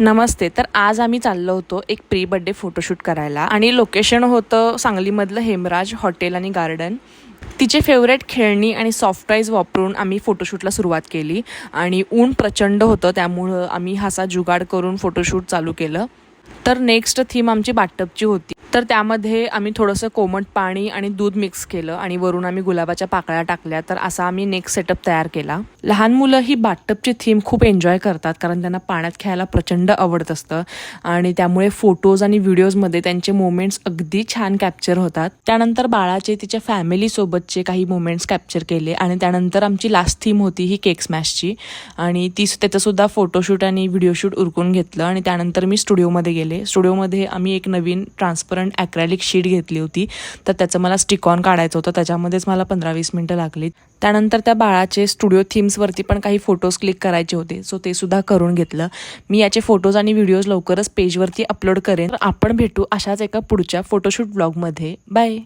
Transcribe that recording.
नमस्ते. तर आज आम्ही चाललो होतो एक प्री बर्थडे फोटोशूट करायला आणि लोकेशन होतं सांगलीमधलं हेमराज हॉटेल आणि गार्डन. तिचे फेवरेट खेळणी आणि सॉफ्ट टॉईज वापरून आम्ही फोटोशूटला सुरुवात केली आणि ऊन प्रचंड होतं, त्यामुळं आम्ही हासा जुगाड करून फोटोशूट चालू केलं. तर नेक्स्ट थीम आमची बाथटबची होती. तर त्यामध्ये आम्ही थोडंसं कोमट पाणी आणि दूध मिक्स केलं आणि वरून आम्ही गुलाबाच्या पाकळ्या टाकल्या. तर असा आम्ही नेक्स्ट सेटअप तयार केला. लहान मुलं ही बाथटबची थीम खूप एन्जॉय करतात, कारण त्यांना पाण्यात खेळायला प्रचंड आवडत असतं आणि त्यामुळे फोटोज आणि व्हिडिओजमध्ये त्यांचे मोमेंट्स अगदी छान कॅप्चर होतात. त्यानंतर बाळाचे तिच्या फॅमिलीसोबतचे काही मोमेंट्स कॅप्चर केले आणि त्यानंतर आमची लास्ट थीम होती ही केक स्मॅशची आणि त्याचंसुद्धा फोटोशूट आणि व्हिडिओशूट उरकून घेतलं आणि त्यानंतर मी स्टुडिओमध्ये गेले. स्टुडिओमध्ये आम्ही एक नवीन ट्रान्सपरंट ॲक्रेलिक शीट घेतली होती, तर त्याचं मला स्टिक ऑन काढायचं होतं. त्याच्यामध्येच मला 15-20 मिनटं लागली. त्यानंतर त्या बाळाचे स्टुडिओ थीम्सवरती पण काही फोटोज क्लिक करायचे होते, सो ते सुद्धा करून घेतलं. मी याचे फोटोज आणि व्हिडिओज लवकरच पेजवरती अपलोड करेन. तर आपण भेटू अशाच एका पुढच्या फोटोशूट ब्लॉगमध्ये. बाय.